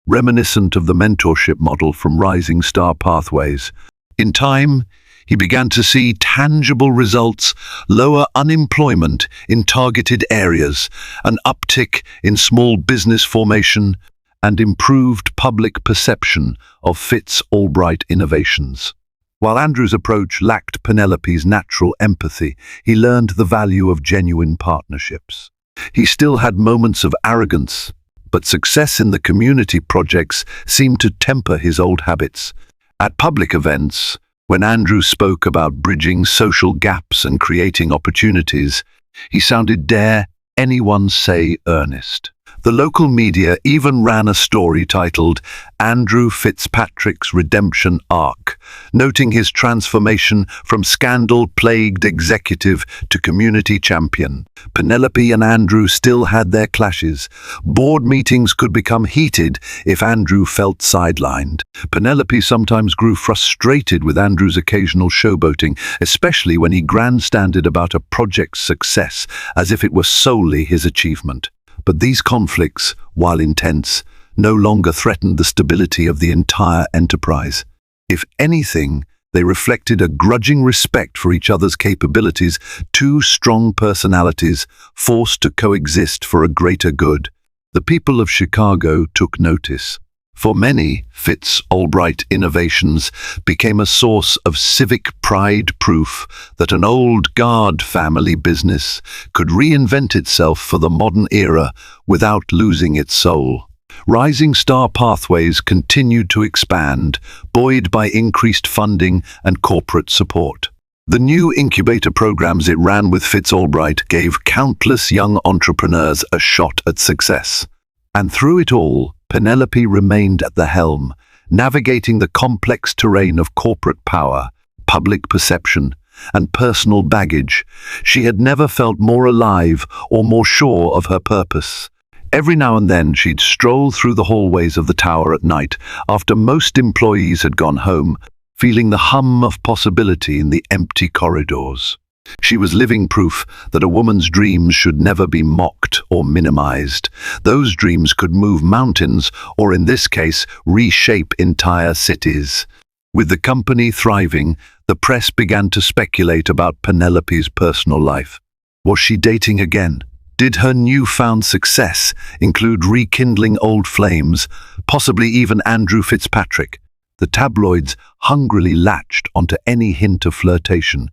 reminiscent of the mentorship model from Rising Star Pathways. In time, he began to see tangible results: lower unemployment in targeted areas, an uptick in small business formation, and improved public perception of Fitz Albright Innovations. While Andrew's approach lacked Penelope's natural empathy, he learned the value of genuine partnerships. He still had moments of arrogance, but success in the community projects seemed to temper his old habits. At public events, when Andrew spoke about bridging social gaps and creating opportunities, he sounded, dare anyone say, earnest. The local media even ran a story titled "Andrew Fitzpatrick's Redemption Arc," noting his transformation from scandal-plagued executive to community champion. Penelope and Andrew still had their clashes. Board meetings could become heated if Andrew felt sidelined. Penelope sometimes grew frustrated with Andrew's occasional showboating, especially when he grandstanded about a project's success as if it were solely his achievement. But these conflicts, while intense, no longer threatened the stability of the entire enterprise. If anything, They reflected a grudging respect for each other's capabilities, two strong personalities forced to coexist for a greater good. The people of Chicago took notice. For many, Fitz-Albright innovations became a source of civic pride, proof that an old guard family business could reinvent itself for the modern era without losing its soul. Rising Star Pathways continued to expand, buoyed by increased funding and corporate support. The new incubator programs it ran with Fitz-Albright gave countless young entrepreneurs a shot at success. And through it all, Penelope remained at the helm, navigating the complex terrain of corporate power, public perception, and personal baggage. She had never felt more alive or more sure of her purpose. Every now and then she'd stroll through the hallways of the tower at night, after most employees had gone home, feeling the hum of possibility in the empty corridors. She was living proof that a woman's dreams should never be mocked or minimized. Those dreams could move mountains, or in this case, reshape entire cities. With the company thriving, the press began to speculate about Penelope's personal life. Was she dating again? Did her newfound success include rekindling old flames, possibly even Andrew Fitzpatrick? The tabloids hungrily latched onto any hint of flirtation,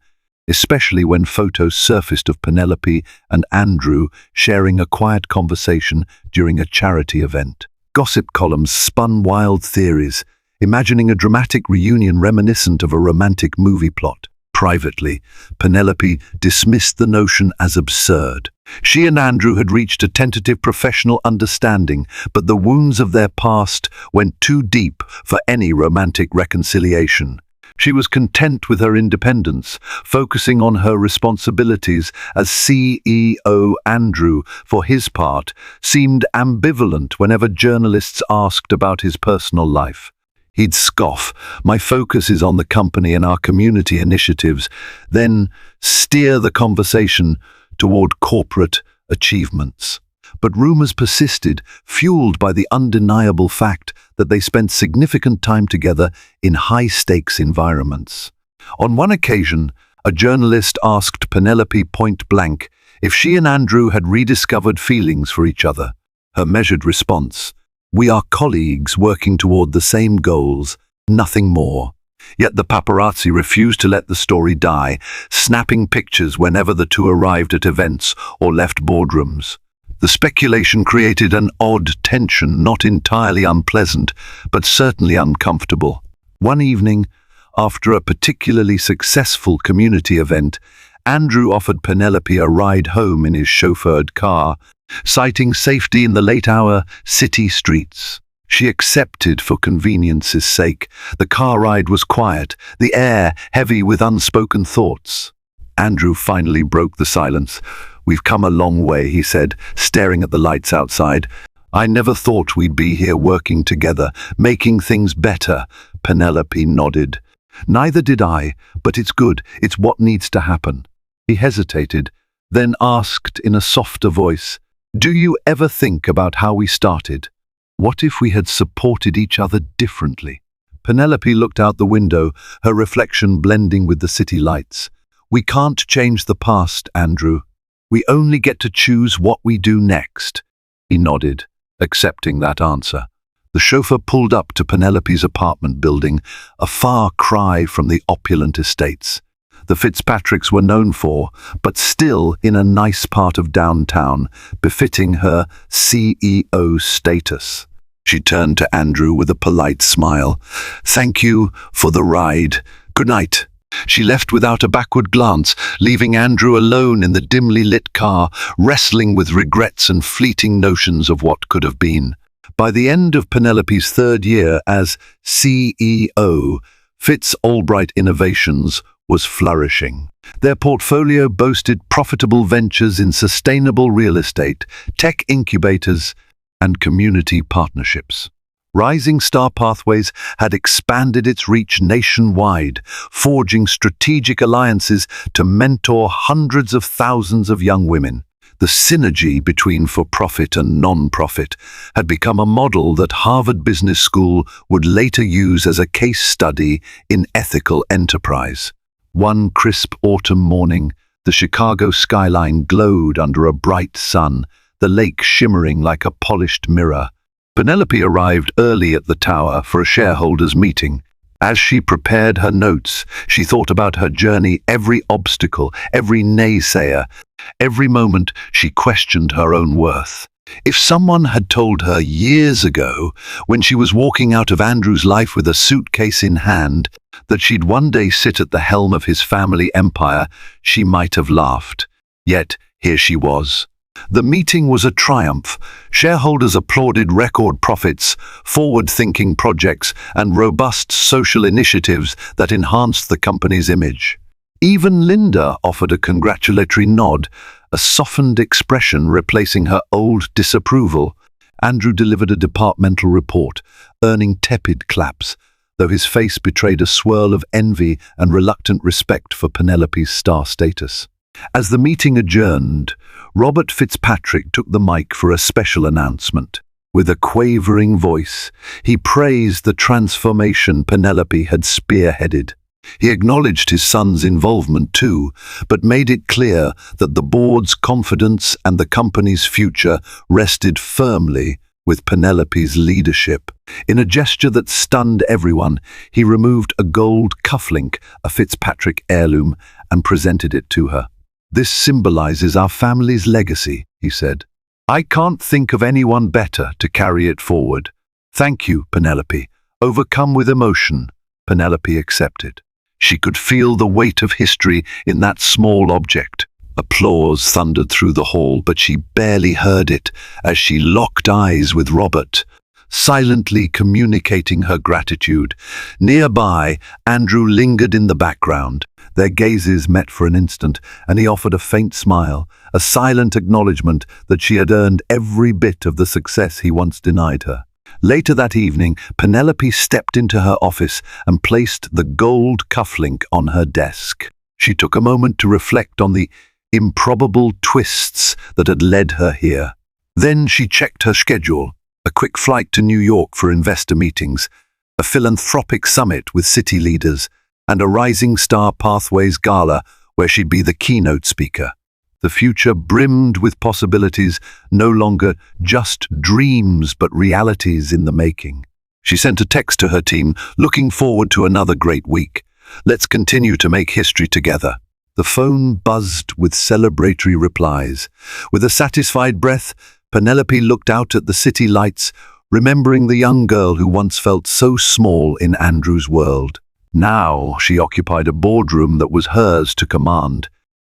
especially when photos surfaced of Penelope and Andrew sharing a quiet conversation during a charity event. Gossip columns spun wild theories, imagining a dramatic reunion reminiscent of a romantic movie plot. Privately, Penelope dismissed the notion as absurd. She and Andrew had reached a tentative professional understanding, but the wounds of their past went too deep for any romantic reconciliation. She was content with her independence, focusing on her responsibilities as CEO. Andrew, for his part, seemed ambivalent whenever journalists asked about his personal life. He'd scoff, "My focus is on the company and our community initiatives," then steer the conversation toward corporate achievements. But rumors persisted, fueled by the undeniable fact that they spent significant time together in high-stakes environments. On one occasion, a journalist asked Penelope point-blank if she and Andrew had rediscovered feelings for each other. Her measured response, "We are colleagues working toward the same goals, nothing more." Yet the paparazzi refused to let the story die, snapping pictures whenever the two arrived at events or left boardrooms. The speculation created an odd tension, not entirely unpleasant, but certainly uncomfortable. One evening, after a particularly successful community event, Andrew offered Penelope a ride home in his chauffeured car, citing safety in the late-hour city streets. She accepted for convenience's sake. The car ride was quiet, the air heavy with unspoken thoughts. Andrew finally broke the silence. "We've come a long way," he said, staring at the lights outside. "I never thought we'd be here working together, making things better." Penelope nodded. "Neither did I, but it's good. It's what needs to happen." He hesitated, then asked in a softer voice, "Do you ever think about how we started? What if we had supported each other differently?" Penelope looked out the window, her reflection blending with the city lights. "We can't change the past, Andrew. We only get to choose what we do next." He nodded, accepting that answer. The chauffeur pulled up to Penelope's apartment building, a far cry from the opulent estates the Fitzpatricks were known for, but still in a nice part of downtown, befitting her CEO status. She turned to Andrew with a polite smile. "Thank you for the ride. Good night." She left without a backward glance, leaving Andrew alone in the dimly lit car, wrestling with regrets and fleeting notions of what could have been. By the end of Penelope's third year as CEO, Fitz-Albright Innovations was flourishing. Their portfolio boasted profitable ventures in sustainable real estate, tech incubators, and community partnerships. Rising Star Pathways had expanded its reach nationwide, forging strategic alliances to mentor hundreds of thousands of young women. The synergy between for-profit and non-profit had become a model that Harvard Business School would later use as a case study in ethical enterprise. One crisp autumn morning, the Chicago skyline glowed under a bright sun, the lake shimmering like a polished mirror. Penelope arrived early at the tower for a shareholders' meeting. As she prepared her notes, she thought about her journey, every obstacle, every naysayer. Every moment she questioned her own worth. If someone had told her years ago, when she was walking out of Andrew's life with a suitcase in hand, that she'd one day sit at the helm of his family empire, she might have laughed. Yet here she was. The meeting was a triumph. Shareholders applauded record profits, forward-thinking projects, and robust social initiatives that enhanced the company's image. Even Linda offered a congratulatory nod, a softened expression replacing her old disapproval. Andrew delivered a departmental report, earning tepid claps, though his face betrayed a swirl of envy and reluctant respect for Penelope's star status. As the meeting adjourned, Robert Fitzpatrick took the mic for a special announcement. With a quavering voice, he praised the transformation Penelope had spearheaded. He acknowledged his son's involvement too, but made it clear that the board's confidence and the company's future rested firmly with Penelope's leadership. In a gesture that stunned everyone, he removed a gold cufflink, a Fitzpatrick heirloom, and presented it to her. "This symbolizes our family's legacy," he said. "I can't think of anyone better to carry it forward. Thank you, Penelope." Overcome with emotion, Penelope accepted. She could feel the weight of history in that small object. Applause thundered through the hall, but she barely heard it as she locked eyes with Robert, silently communicating her gratitude. Nearby, Andrew lingered in the background. Their gazes met for an instant, and he offered a faint smile, a silent acknowledgement that she had earned every bit of the success he once denied her. Later that evening, Penelope stepped into her office and placed the gold cufflink on her desk. She took a moment to reflect on the improbable twists that had led her here. Then she checked her schedule: a quick flight to New York for investor meetings, a philanthropic summit with city leaders, and a Rising Star Pathways gala where she'd be the keynote speaker. The future brimmed with possibilities, no longer just dreams but realities in the making. She sent a text to her team, looking forward to another great week. "Let's continue to make history together." The phone buzzed with celebratory replies. With a satisfied breath, Penelope looked out at the city lights, remembering the young girl who once felt so small in Andrew's world. Now she occupied a boardroom that was hers to command.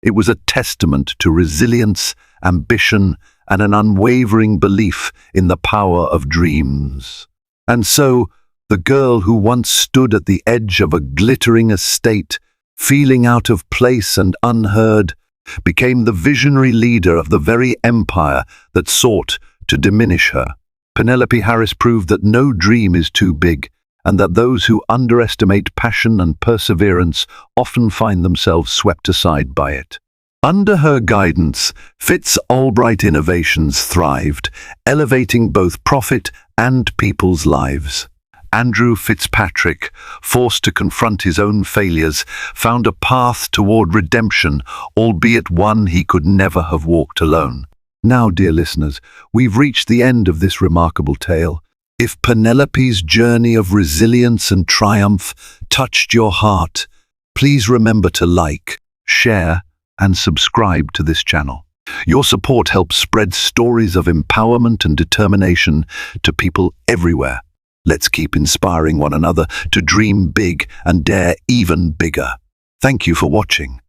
It was a testament to resilience, ambition, and an unwavering belief in the power of dreams. And so, the girl who once stood at the edge of a glittering estate, feeling out of place and unheard, became the visionary leader of the very empire that sought to diminish her. Penelope Harris proved that no dream is too big, and that those who underestimate passion and perseverance often find themselves swept aside by it. Under her guidance, Fitz Albright Innovations thrived, elevating both profit and people's lives. Andrew Fitzpatrick, forced to confront his own failures, found a path toward redemption, albeit one he could never have walked alone. Now, dear listeners, we've reached the end of this remarkable tale. If Penelope's journey of resilience and triumph touched your heart, please remember to like, share, and subscribe to this channel. Your support helps spread stories of empowerment and determination to people everywhere. Let's keep inspiring one another to dream big and dare even bigger. Thank you for watching.